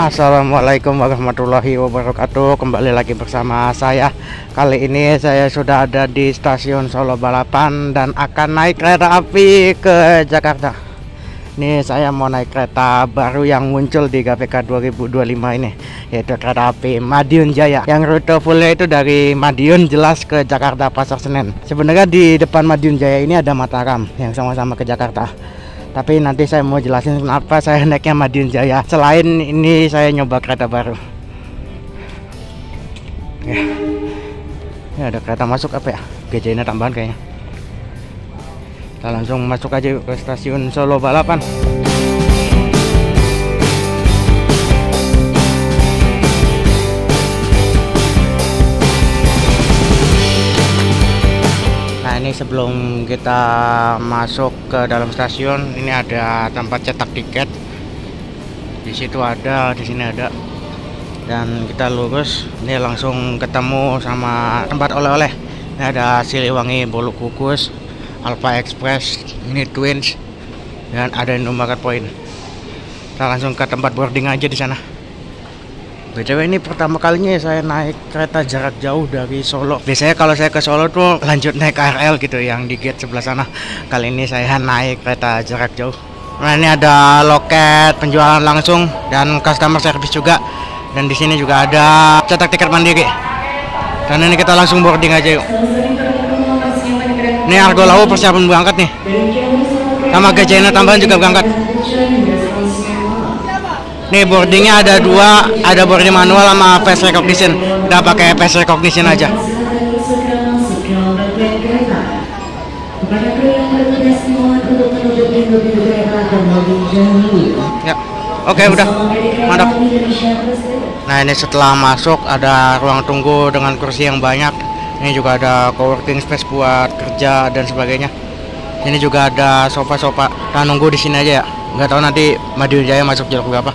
Assalamualaikum warahmatullahi wabarakatuh. Kembali lagi bersama saya. Kali ini saya sudah ada di stasiun Solo Balapan dan akan naik kereta api ke Jakarta. Ini saya mau naik kereta baru yang muncul di GPK 2025 ini, yaitu kereta api Madiun Jaya. Yang rute fullnya itu dari Madiun jelas ke Jakarta Pasar Senen. Sebenarnya di depan Madiun Jaya ini ada Mataram yang sama-sama ke Jakarta. Tapi nanti saya mau jelasin kenapa saya naiknya Madiun Jaya. Selain ini saya nyoba kereta baru. Ya. Ini ada kereta masuk apa ya? GJ-nya tambahan kayaknya. Kita langsung masuk aja ke stasiun Solo Balapan. Ini sebelum kita masuk ke dalam stasiun, ini ada tempat cetak tiket. Di situ ada, di sini ada. Dan kita lurus, ini langsung ketemu sama tempat oleh-oleh. Ini ada Siliwangi Bolu Kukus, Alpha Express, ini Twins, dan ada Indomaret Point. Kita langsung ke tempat boarding aja di sana. BTW ini pertama kalinya saya naik kereta jarak jauh dari Solo. Biasanya kalau saya ke Solo tuh lanjut naik KRL gitu yang di gate sebelah sana. Kali ini saya naik kereta jarak jauh. Nah, ini ada loket penjualan langsung dan customer service juga. Dan di sini juga ada cetak tiket mandiri. Dan ini kita langsung boarding aja yuk. Ini Argo Lawu persiapan berangkat nih. Sama GJ-nya tambahan juga berangkat. Nih boardingnya ada dua, ada boarding manual sama face recognition. Udah pakai face recognition aja. Ya, oke udah, mantap. Nah ini setelah masuk ada ruang tunggu dengan kursi yang banyak. Ini juga ada coworking space buat kerja dan sebagainya. Ini juga ada sofa-sofa. Kita nunggu di sini aja ya. Nggak tahu nanti Madiun Jaya masuk jalur berapa.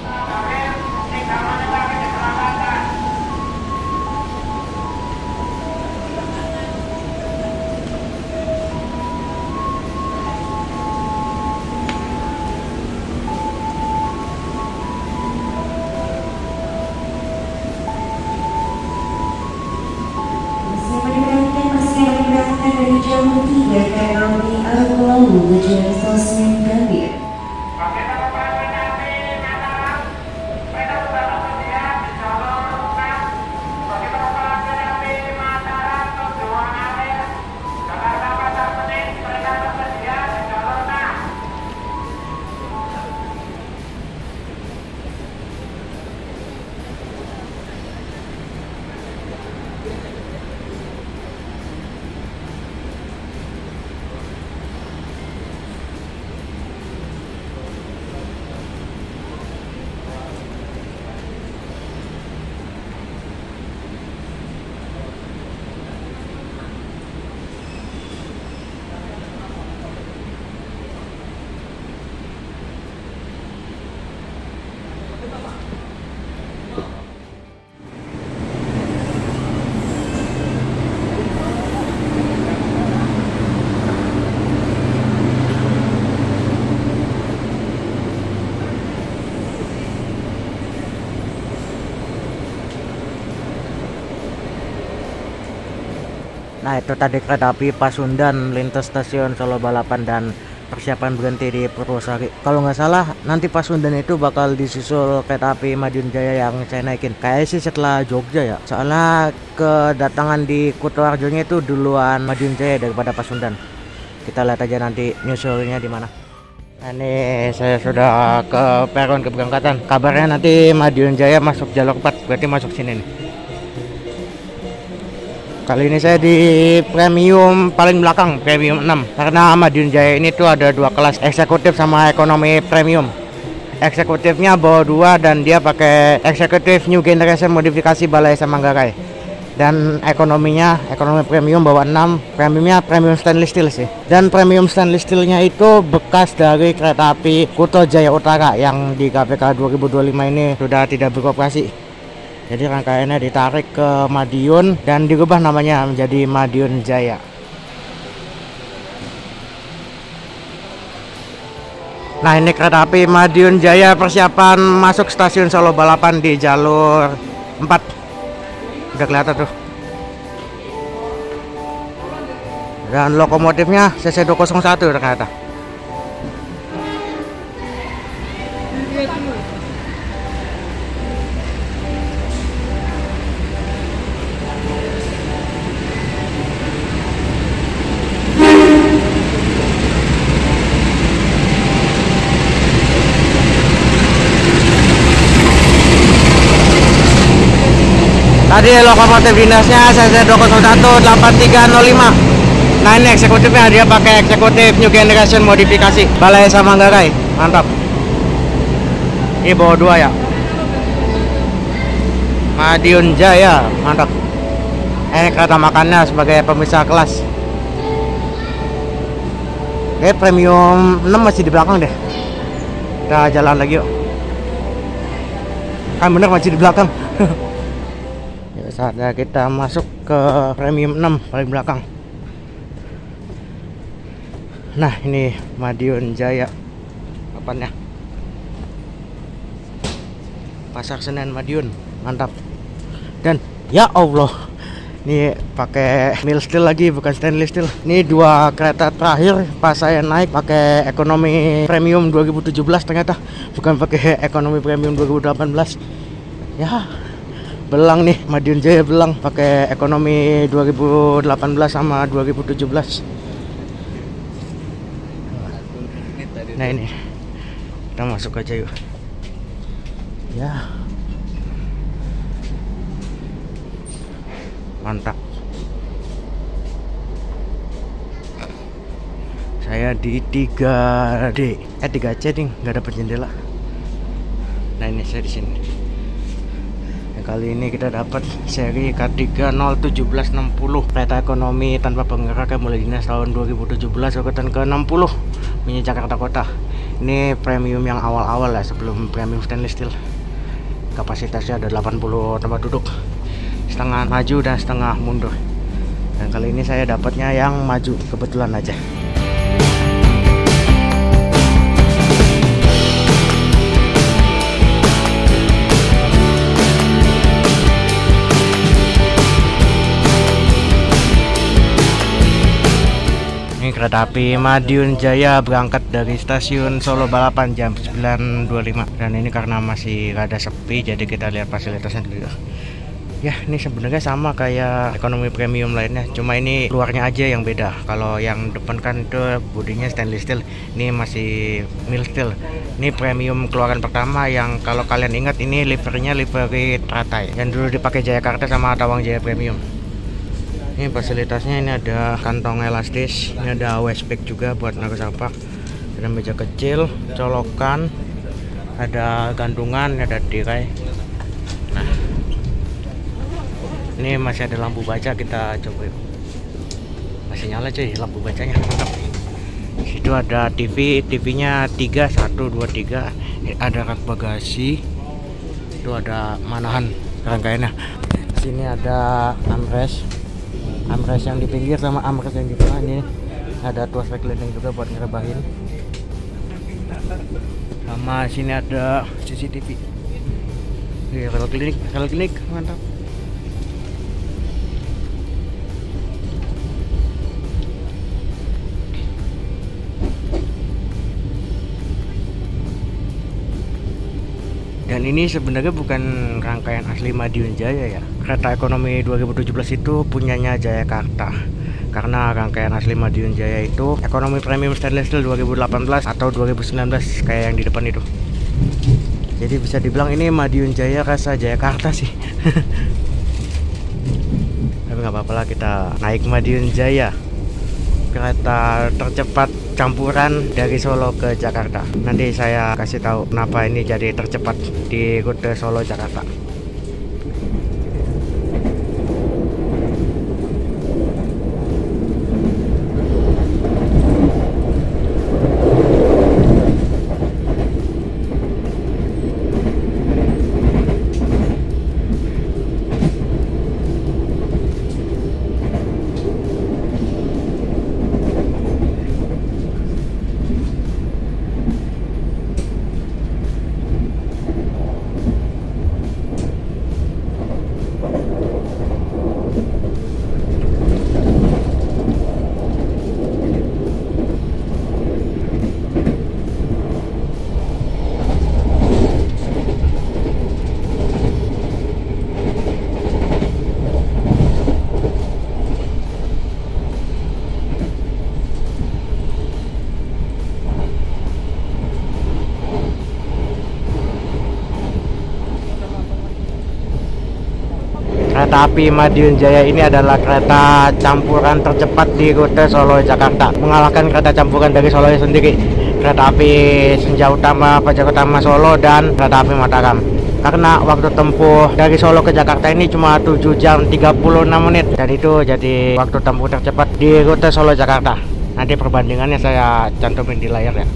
Nah itu tadi kereta api Pasundan lintas stasiun Solo Balapan dan persiapan berhenti di Purwosari. Kalau nggak salah nanti Pasundan itu bakal disusul kereta api Madiun Jaya yang saya naikin. Kayaknya sih setelah Jogja ya. Soalnya kedatangan di Kutoarjonya itu duluan Madiun Jaya daripada Pasundan. Kita lihat aja nanti nyusulnya di mana. Nah, ini saya sudah ke peron keberangkatan. Kabarnya nanti Madiun Jaya masuk jalur 4, berarti masuk sini nih. Kali ini saya di premium paling belakang, premium 6. Karena Madiun Jaya ini tuh ada dua kelas, eksekutif sama ekonomi premium. Eksekutifnya bawa 2 dan dia pakai eksekutif new generation modifikasi Balai Manggarai. Dan ekonominya, ekonomi premium bawa 6, premiumnya premium stainless steel sih. Dan premium stainless steelnya itu bekas dari kereta api Kuto Jaya Utara yang di GPK 2025 ini sudah tidak beroperasi. Jadi rangkaiannya ditarik ke Madiun dan dirubah namanya menjadi Madiun Jaya. Nah, ini kereta api Madiun Jaya persiapan masuk stasiun Solo Balapan di jalur 4. Udah kelihatan tuh. Dan lokomotifnya CC201 ternyata. Tadi lokomotif dinasnya CC201 8305. Nah, ini eksekutifnya dia pakai eksekutif New Generation modifikasi Balai Manggarai. Mantap. Ini bawa 2 ya. Madiun Jaya, mantap. Ini kereta makannya sebagai pemisah kelas. Oke, premium 6 masih di belakang deh. Kita jalan lagi yuk. Kan bener masih di belakang. Saatnya kita masuk ke premium 6 paling belakang. Nah, ini Madiun Jaya papannya. Pasar Senen Madiun, mantap. Dan ya Allah, ini pakai mild steel lagi, bukan stainless steel. Ini 2 kereta terakhir pas saya naik pakai ekonomi premium 2017 ternyata, bukan pakai ekonomi premium 2018. Ya, belang nih Madiun Jaya, belang pakai ekonomi 2018 sama 2017. Nah, ini kita masuk aja yuk. Ya, mantap. Saya di 3D 3C ding, nggak dapet jendela. Nah, ini saya di sini. Kali ini kita dapat seri K3 01760 kereta ekonomi tanpa penggerak mulai dinas tahun 2017 urutan ke-60 mini Jakarta Kota. Ini premium yang awal-awal lah sebelum premium stainless steel. Kapasitasnya ada 80 tempat duduk, setengah maju dan setengah mundur. Dan kali ini saya dapatnya yang maju kebetulan aja. Kereta api Madiun Jaya berangkat dari stasiun Solo Balapan jam 9.25. Dan ini karena masih rada sepi, jadi kita lihat fasilitasnya dulu. Ya, ini sebenarnya sama kayak ekonomi premium lainnya, cuma ini luarnya aja yang beda. Kalau yang depan kan itu bodinya stainless steel, ini masih mild steel. Ini premium keluaran pertama yang kalau kalian ingat ini liverynya livery teratai yang dulu dipakai Jayakarta sama Tawang Jaya Premium. Ini fasilitasnya, ini ada kantong elastis, ini ada wasteback juga buat naruh sampah, ada meja kecil, colokan, ada gantungan, ada tirai. Nah, ini masih ada lampu baca, kita coba yuk. Masih nyala cuy lampu bacanya, mantap. Situ ada TV-nya 3, 1, 2, 3. Ada rak bagasi, itu ada manahan rangkaiannya. Sini ada armrest yang di pinggir sama armrest yang di tengah. Ini ada tuas reclining juga buat ngerebahin. Sama sini ada CCTV. Kalau klinik mantap. Dan ini sebenarnya bukan rangkaian asli Madiun Jaya ya. Kereta ekonomi 2017 itu punyanya Jayakarta. Karena rangkaian asli Madiun Jaya itu ekonomi premium stainless steel 2018 atau 2019 kayak yang di depan itu. Jadi bisa dibilang ini Madiun Jaya rasa Jayakarta sih. Tapi nggak apa-apa lah, kita naik Madiun Jaya, kereta tercepat campuran dari Solo ke Jakarta. Nanti saya kasih tahu kenapa ini jadi tercepat di rute Solo Jakarta. kereta api Madiun Jaya ini adalah kereta campuran tercepat di rute Solo Jakarta, mengalahkan kereta campuran dari Solo sendiri, kereta api Senja Utama, Fajar Utama Solo, dan kereta api Mataram. Karena waktu tempuh dari Solo ke Jakarta ini cuma 7 jam 36 menit, dan itu jadi waktu tempuh tercepat di rute Solo Jakarta. Nanti perbandingannya saya cantumin di layar ya.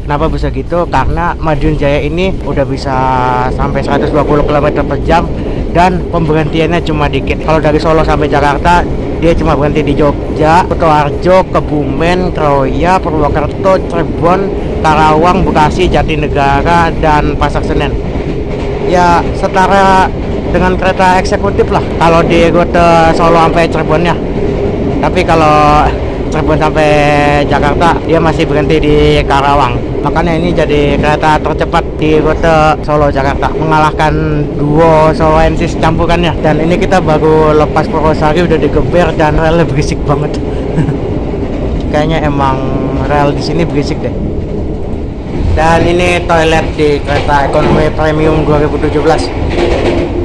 Kenapa bisa gitu? Karena Madiun Jaya ini udah bisa sampai 120 km per jam dan pemberhentiannya cuma dikit. Kalau dari Solo sampai Jakarta dia cuma berhenti di Jogja, Kutoarjo, Kebumen, Kroya, Purwokerto, Cirebon, Karawang, Bekasi, Jatinegara, dan Pasar Senen. Ya setara dengan kereta eksekutif lah kalau di rute Solo sampai Cirebon ya. Tapi kalau Cirebon sampai Jakarta dia masih berhenti di Karawang. Makanya ini jadi kereta tercepat di rute Solo Jakarta, mengalahkan duo Soloensis campurannya. Dan ini kita baru lepas Purwosari udah digeber dan relnya berisik banget. Kayaknya emang rel di sini berisik deh. Dan ini toilet di kereta ekonomi premium 2017.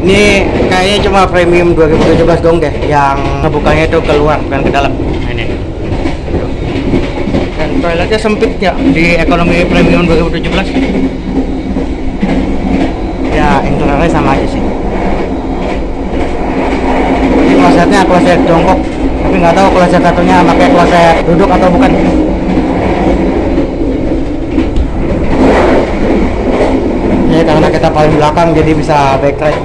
Ini kayaknya cuma premium 2017 dong deh, yang ngebukanya itu keluar bukan ke dalam. Nah, ini. Dan toiletnya sempit ya di ekonomi premium 2017. Ya interiornya sama aja sih. Ini klosetnya kloset jongkok, tapi nggak tahu kloset satunya pakai kloset duduk atau bukan. Ya karena kita paling belakang jadi bisa backtrack.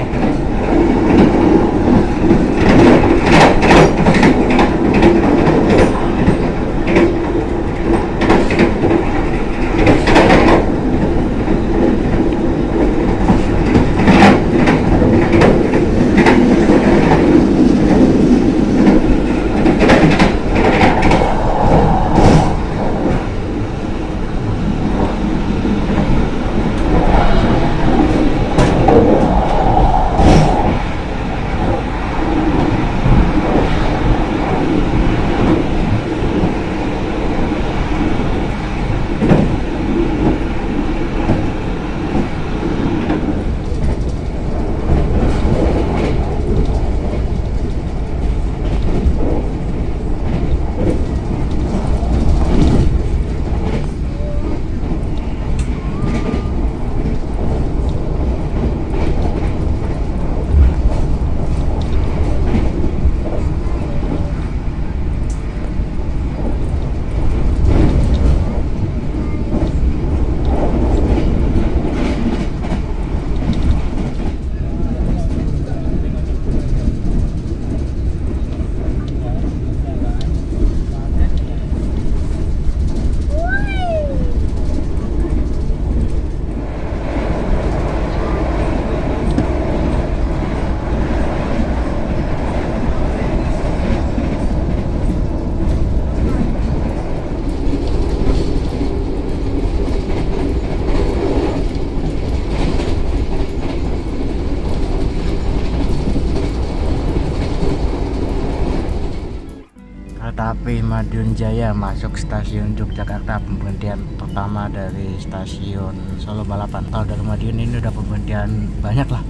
Kereta api Madiun Jaya masuk stasiun Yogyakarta, pemberhentian pertama dari stasiun Solo Balapan. Kalau dari Madiun ini udah pemberhentian banyak lah,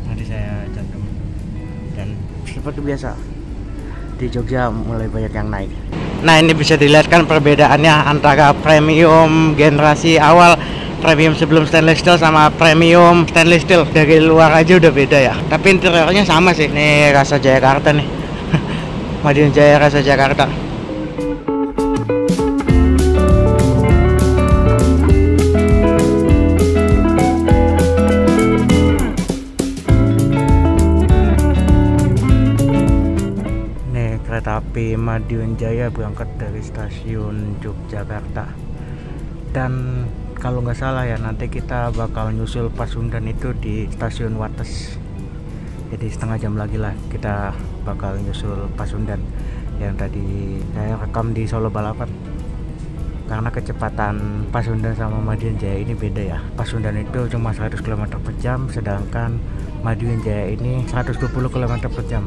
nanti saya cantum. Dan seperti biasa di Jogja mulai banyak yang naik. Nah ini bisa dilihat kan perbedaannya antara premium generasi awal, premium sebelum stainless steel, sama premium stainless steel. Dari luar aja udah beda ya, tapi interiornya sama sih. Nih rasa Jakarta nih. Madiun Jaya rasa Jakarta. Nih kereta api Madiun Jaya berangkat dari stasiun Yogyakarta. Dan kalau nggak salah ya nanti kita bakal nyusul Pasundan itu di stasiun Wates. Jadi setengah jam lagi lah kita bakal nyusul Pasundan yang tadi saya rekam di Solo Balapan. Karena kecepatan Pasundan sama Madiun Jaya ini beda ya. Pasundan itu cuma 100 km per jam, sedangkan Madiun Jaya ini 120 km per jam.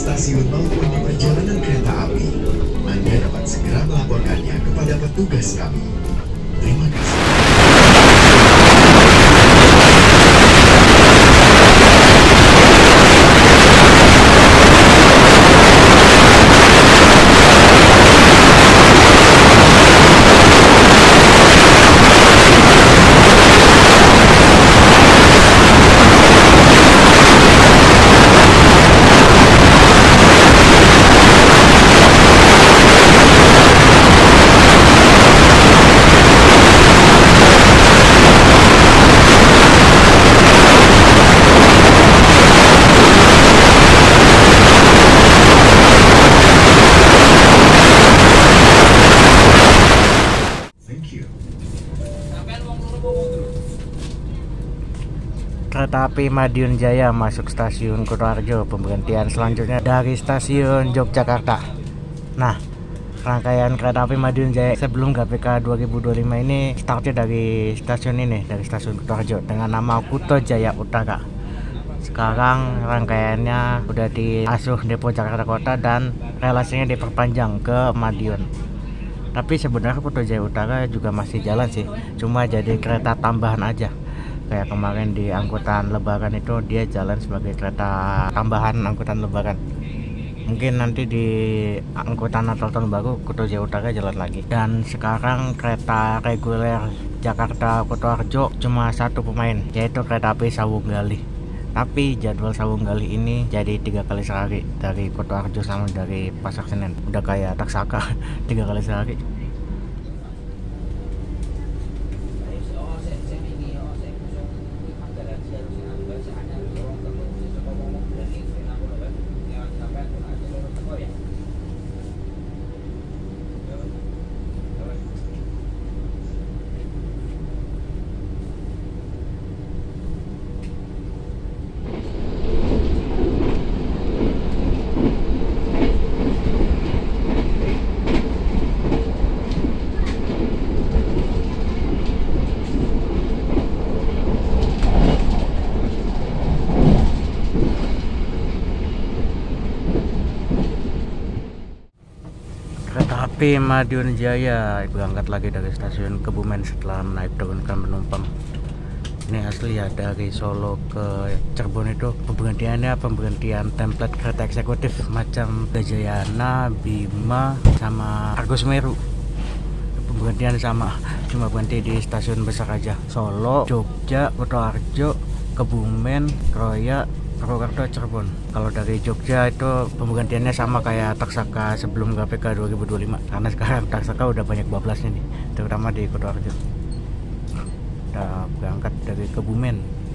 stasiun maupun di perjalanan kereta api, Anda dapat segera melaporkannya kepada petugas kami. Terima kasih. Kereta api Madiun Jaya masuk stasiun Kutoarjo. Pemberhentian selanjutnya dari stasiun Yogyakarta. Nah, rangkaian kereta api Madiun Jaya sebelum GPK 2025 ini startnya dari stasiun ini, dari stasiun Kutoarjo dengan nama Kuto Jaya Utara. Sekarang rangkaiannya udah diasuh Depo Jakarta Kota dan relasinya diperpanjang ke Madiun. Tapi sebenarnya Kuto Jaya Utara juga masih jalan sih, cuma jadi kereta tambahan aja. Kayak kemarin di angkutan lebaran itu dia jalan sebagai kereta tambahan angkutan lebaran. Mungkin nanti di angkutan Natal tahun baru Kuto Jaya Utara jalan lagi. Dan sekarang kereta reguler Jakarta Kutoarjo cuma satu pemain, yaitu kereta api Sawunggali. Tapi jadwal Sawunggali ini jadi 3 kali sehari dari Kutoarjo sama dari Pasar Senen. Udah kayak taksaka 3 kali sehari. Kereta api Madiun Jaya berangkat lagi dari stasiun Kebumen setelah menaik turunkan penumpang. Ini asli ya, dari Solo ke Cirebon itu pemberhentian template kereta eksekutif macam Gajayana, Bima, sama Argo Semeru. Pemberhentian sama, cuma berhenti di stasiun besar aja. Solo, Jogja, Kutoarjo, Kebumen, Kroya, Purwokerto, Cirebon. Kalau dari Jogja itu pemberhentiannya sama kayak taksaka sebelum GPK 2025. Karena sekarang taksaka udah banyak bablasnya nih, terutama di Kutoarjo. Udah berangkat dari Kebumen.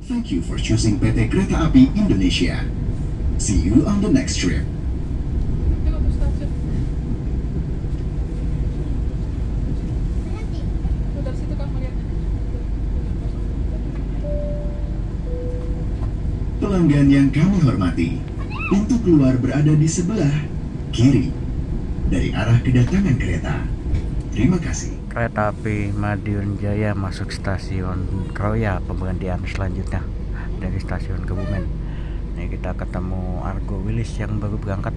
Thank you for choosing PT Kereta Api Indonesia. See you on the next trip. pelanggan yang kami hormati, pintu keluar berada di sebelah kiri dari arah kedatangan kereta. Terima kasih. Kereta api Madiun Jaya masuk stasiun Kroya, pemberhentian selanjutnya dari stasiun Kebumen. Ini kita ketemu Argo Wilis yang baru berangkat.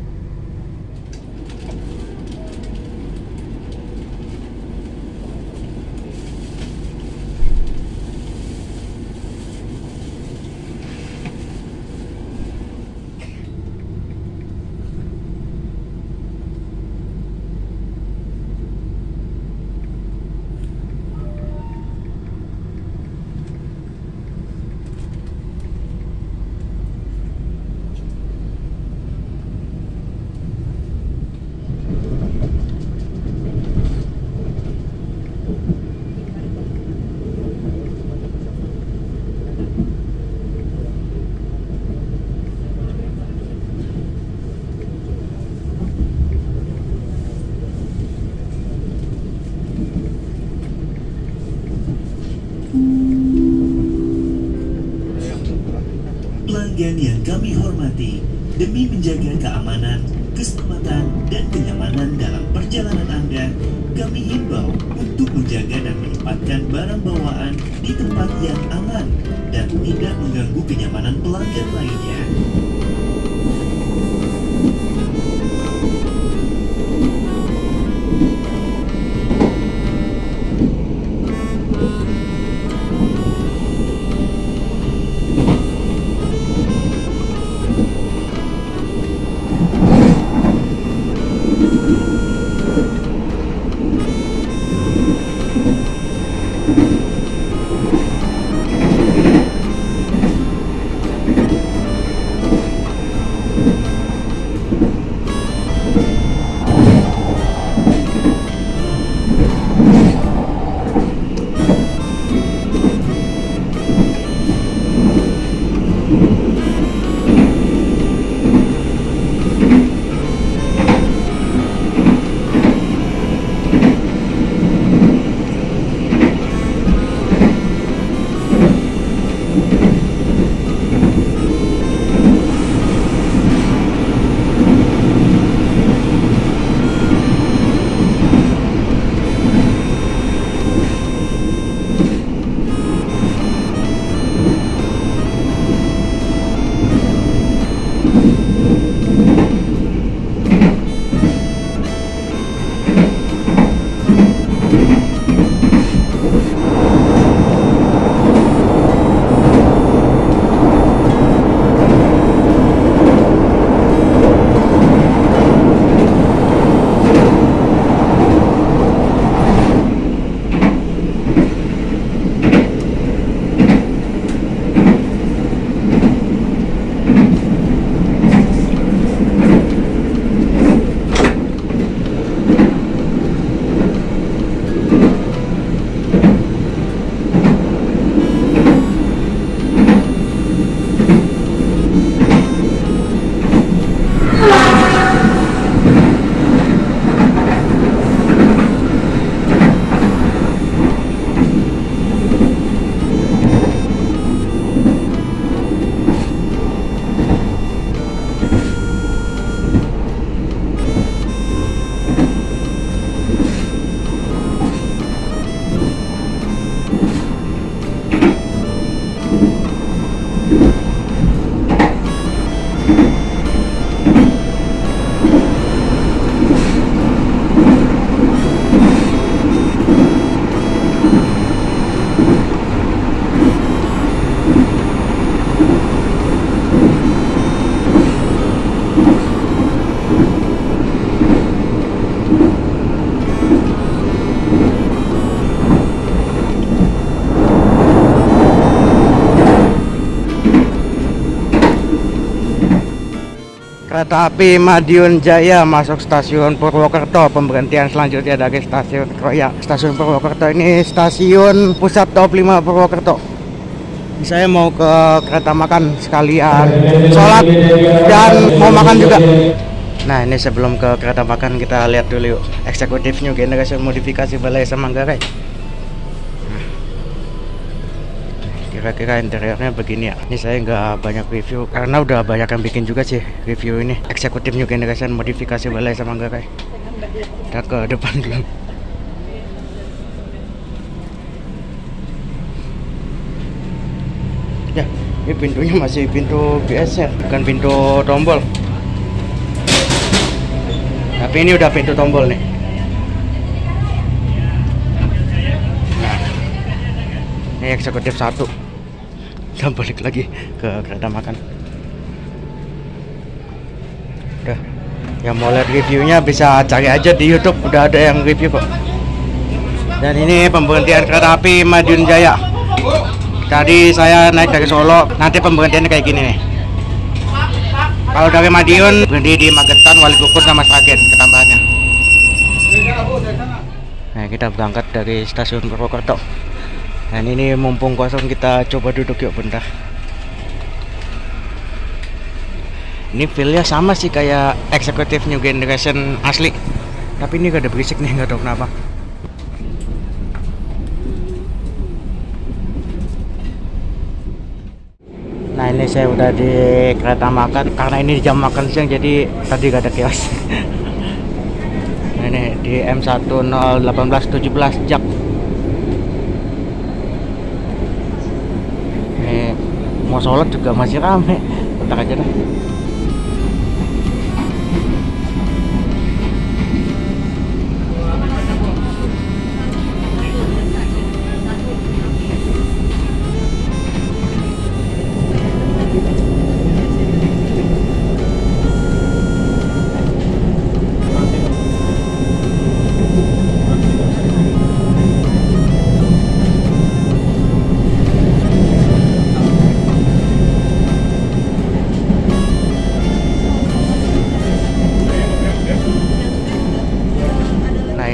Pelanggan yang kami hormati, demi menjaga keamanan, keselamatan, dan kenyamanan dalam perjalanan Anda, kami himbau untuk menjaga dan menempatkan barang bawaan di tempat yang aman dan tidak mengganggu kenyamanan pelanggan lainnya. Kereta api Madiun Jaya masuk stasiun Purwokerto, pemberhentian selanjutnya dari stasiun Kroya. Stasiun Purwokerto ini stasiun pusat top 5 Purwokerto. Saya mau ke kereta makan sekalian sholat dan mau makan juga. Nah, ini sebelum ke kereta makan kita lihat dulu yuk Executive New Generation modifikasi Balai Manggarai. Kira-kira interiornya begini ya. Ini saya nggak banyak review karena udah banyak yang bikin juga sih review ini. Eksekutif New Generation modifikasi balai sama Manggarai. Kita ke depan dulu. Ya, ini pintunya masih pintu biasa, bukan pintu tombol. Tapi ini udah pintu tombol nih. Nah, ini eksekutif 1. Kita balik lagi ke kereta makan. Udah, yang mau lihat reviewnya bisa cari aja di YouTube, udah ada yang review kok. Dan ini pemberhentian kereta api Madiun Jaya. Tadi saya naik dari Solo, nanti pemberhentiannya kayak gini nih. Kalau dari Madiun berhenti di Magetan, Waligukur sama Sragen ketambahannya. Nah, kita berangkat dari stasiun Purwokerto. Dan ini mumpung kosong, kita coba duduk yuk bentar. Ini feel-nya sama sih kayak eksekutif New Generation asli, tapi ini gak ada berisik nih, nggak tahu kenapa. Nah, ini saya udah di kereta makan. Karena ini jam makan siang, jadi tadi gak ada kios. Nah, ini di M101817 Jak. Ini mau sholat juga masih rame. Bentar aja dah.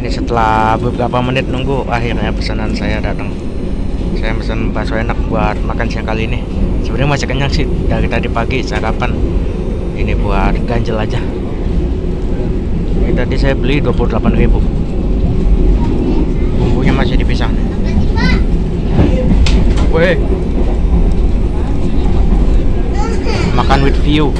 Setelah beberapa menit nunggu, akhirnya pesanan saya datang. Saya pesan bakso enak buat makan siang kali ini. Sebenarnya masih kenyang sih dari tadi pagi sarapan. Ini buat ganjel aja. Ini tadi saya beli 28.000. Bumbunya masih dipisah. Weh. Makan with view.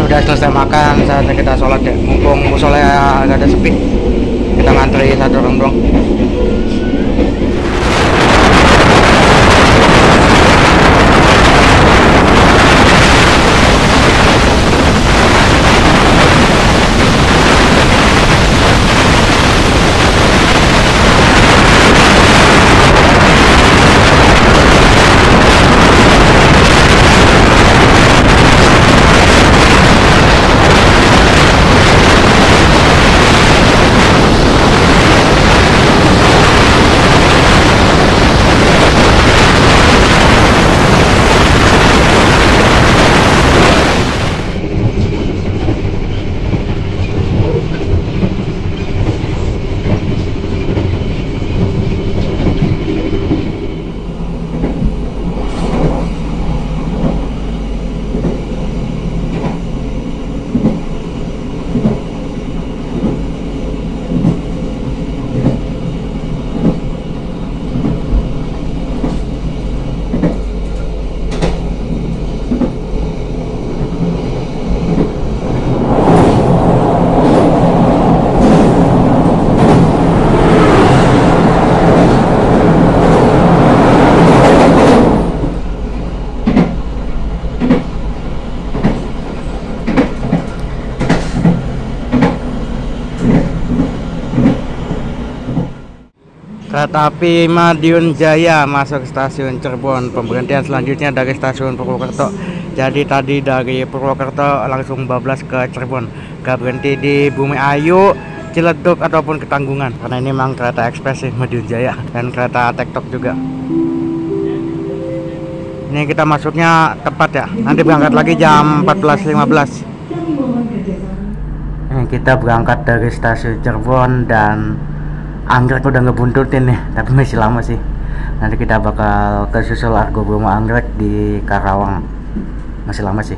Udah selesai makan, saatnya kita sholat ya. Mumpung musolanya agak ada sepi, kita ngantri satu orang doang. Kereta api Madiun Jaya masuk stasiun Cirebon. Pemberhentian selanjutnya dari stasiun Purwokerto. Jadi tadi dari Purwokerto langsung bablas ke Cirebon. Gak berhenti di Bumi Ayu, Ciledug ataupun Ketanggungan. Karena ini memang kereta ekspres sih Madiun Jaya, dan kereta tektok juga. Ini kita masuknya tepat ya. Nanti berangkat lagi jam 14.15. Ini kita berangkat dari stasiun Cirebon dan Anggrek udah ngebuntutin nih, tapi masih lama sih. Nanti kita bakal ke susul Argo Bromo Anggrek di Karawang. Masih lama sih.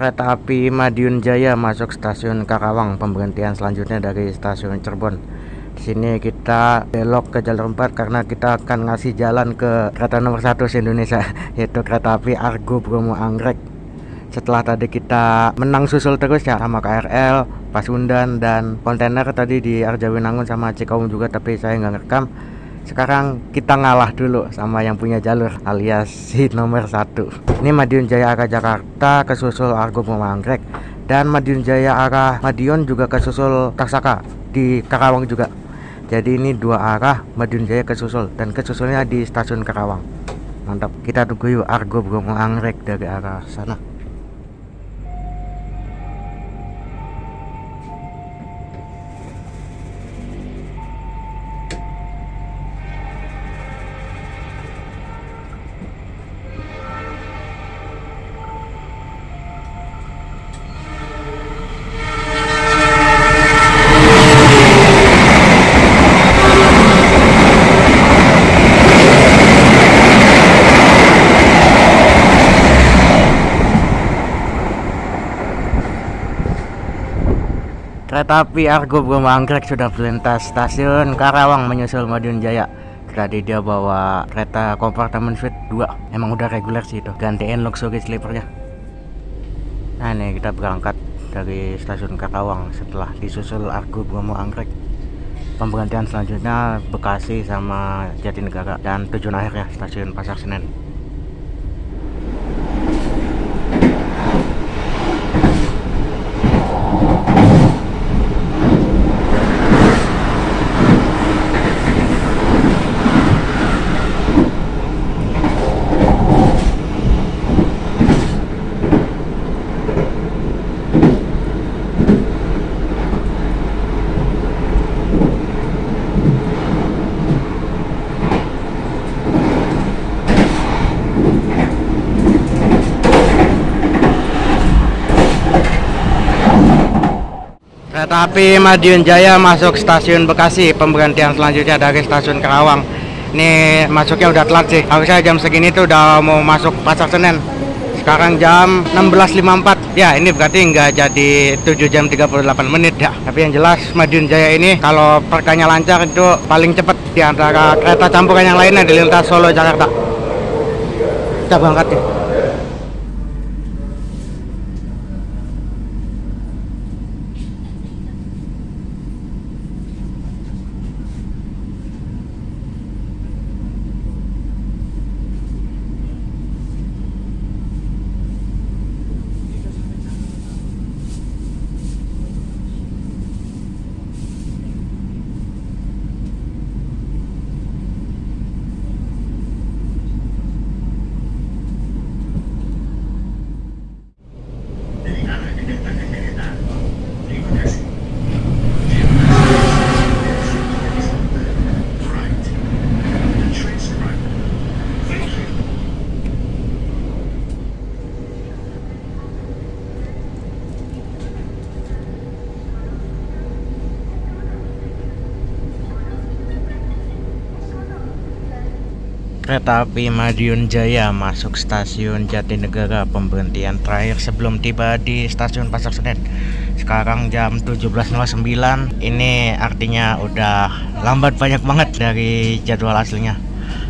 Kereta api Madiun Jaya masuk stasiun Karawang. Pemberhentian selanjutnya dari stasiun Cirebon. Di sini kita belok ke jalur 4 karena kita akan ngasih jalan ke kereta nomor 1 se-Indonesia, yaitu kereta api Argo Bromo Anggrek. Setelah tadi kita menang susul terus ya sama KRL, Pasundan dan kontainer tadi di Arjawinangun sama Cikaum juga, tapi saya nggak ngerekam. Sekarang kita ngalah dulu sama yang punya jalur alias si nomor 1. Ini Madiun Jaya arah Jakarta kesusul Argo Bromo Anggrek, dan Madiun Jaya arah Madiun juga kesusul Taksaka di Karawang juga. Jadi ini dua arah Madiun Jaya kesusul, dan kesusulnya di stasiun Karawang. Mantap, kita tunggu yuk Argo Bromo Anggrek dari arah sana. Kereta api Argo Bromo Anggrek sudah melintas stasiun Karawang menyusul Madiun Jaya. Tadi dia bawa kereta kompartemen suite 2. Emang udah reguler sih itu, gantiin luxury sleepernya. Nah ini kita berangkat dari stasiun Karawang setelah disusul Argo Bromo Anggrek. Pemberhentian selanjutnya Bekasi sama Jatinegara, dan tujuan akhirnya stasiun Pasar Senen. Kereta api Madiun Jaya masuk stasiun Bekasi. Pemberhentian selanjutnya dari stasiun Karawang. Ini masuknya udah telat sih. Harusnya jam segini tuh udah mau masuk Pasar Senen. Sekarang jam 16.54. Ya ini berarti nggak jadi 7 jam 38 menit ya. Tapi yang jelas Madiun Jaya ini kalau perkanya lancar itu paling cepat di antara kereta campuran yang lainnya di lintas Solo Jakarta. Kita berangkat ya. Kereta api Madiun Jaya masuk stasiun Jatinegara. Pemberhentian terakhir sebelum tiba di stasiun Pasar Senen. Sekarang jam 17.09. Ini artinya udah lambat banyak banget dari jadwal aslinya.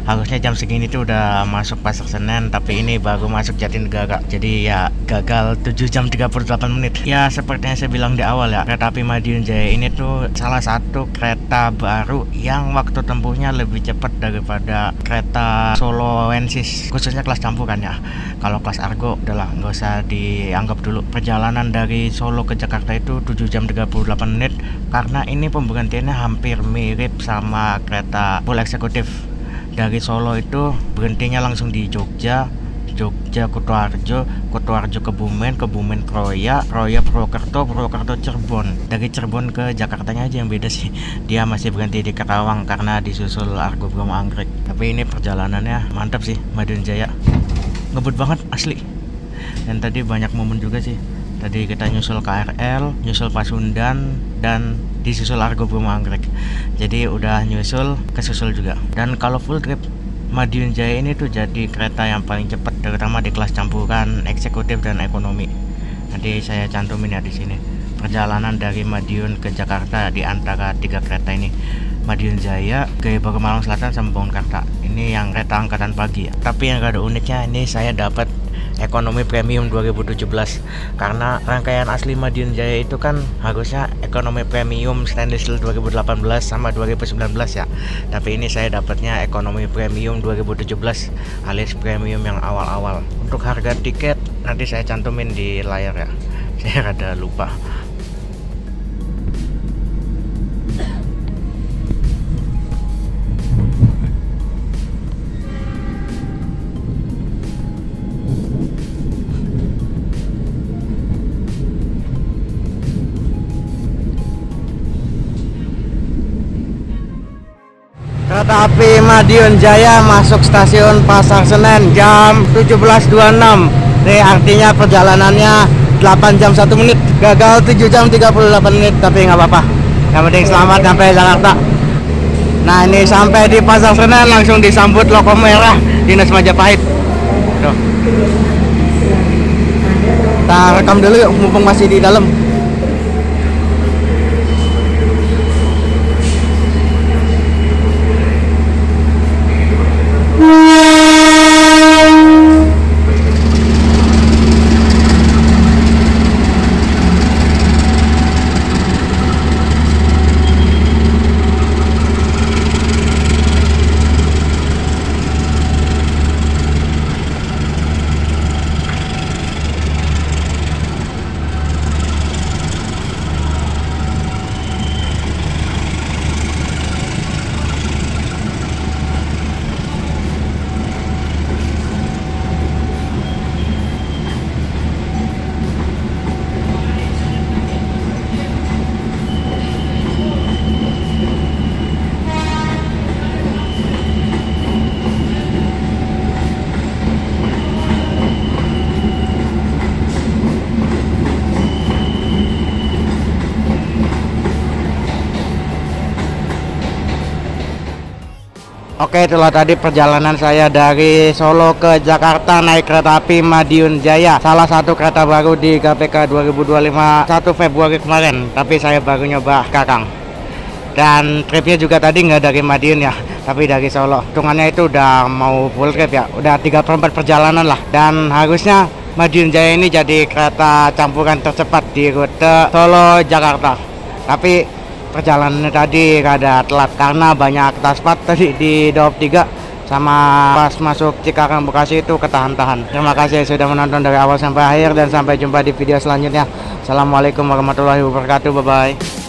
Harusnya jam segini tuh udah masuk Pasar Senen, tapi ini baru masuk Jatinegara. Jadi ya gagal 7 jam 38 menit. Ya seperti yang saya bilang di awal ya, kereta api Madiun Jaya ini tuh salah satu kereta baru yang waktu tempuhnya lebih cepat daripada kereta Soloensis, khususnya kelas campuran ya. Kalau kelas Argo udahlah nggak usah dianggap dulu. Perjalanan dari Solo ke Jakarta itu 7 jam 38 menit, karena ini pemberhentiannya hampir mirip sama kereta full eksekutif. Dari Solo itu berhentinya langsung di Jogja Kutoarjo, Kebumen Kroya Purwokerto Cirebon. Dari Cirebon ke Jakartanya aja yang beda sih. Dia masih berhenti di Karawang karena disusul Argo Bromo Anggrek. Tapi ini perjalanannya mantap sih, Madiun Jaya. Ngebut banget asli. Dan tadi banyak momen juga sih. Tadi kita nyusul KRL, nyusul Pasundan, dan disusul Argo Bromo Anggrek. Jadi udah nyusul, kesusul juga. Dan kalau full trip, Madiun Jaya ini tuh jadi kereta yang paling cepat, terutama di kelas campuran, eksekutif dan ekonomi. Nanti saya cantumin ya di sini. Perjalanan dari Madiun ke Jakarta di antara 3 kereta ini. Madiun Jaya, Gaya Baru Malang Selatan sama Bangkarta. Ini yang kereta angkatan pagi ya. Tapi yang ada uniknya ini saya dapat ekonomi premium 2017, karena rangkaian asli Madiun Jaya itu kan harusnya ekonomi premium stainless steel 2018 sama 2019 ya. Tapi ini saya dapatnya ekonomi premium 2017 alias premium yang awal-awal. Untuk harga tiket nanti saya cantumin di layar ya. Saya rada lupa. Kereta api Madiun Jaya masuk stasiun Pasar Senen jam 17.26. Ini artinya perjalanannya 8 jam 1 menit. Gagal 7 jam 38 menit, tapi nggak apa-apa. Yang penting selamat sampai Jakarta. Nah ini sampai di Pasar Senen langsung disambut logo merah Dinas Majapahit. Tuh. Kita rekam dulu yuk, mumpung masih di dalam. Oke, itulah tadi perjalanan saya dari Solo ke Jakarta naik kereta api Madiun Jaya, salah satu kereta baru di KPK 2025 1 Februari kemarin. Tapi saya baru nyoba sekarang. Dan tripnya juga tadi nggak dari Madiun ya, tapi dari Solo. Hitungannya itu udah mau full trip ya, udah 3/4 perjalanan lah. Dan harusnya Madiun Jaya ini jadi kereta campuran tercepat di rute Solo Jakarta. Tapi perjalanannya tadi rada telat karena banyak taspat tadi di Daob 3 sama pas masuk Cikarang Bekasi itu ketahan-tahan. Terima kasih sudah menonton dari awal sampai akhir dan sampai jumpa di video selanjutnya. Assalamualaikum warahmatullahi wabarakatuh. Bye bye.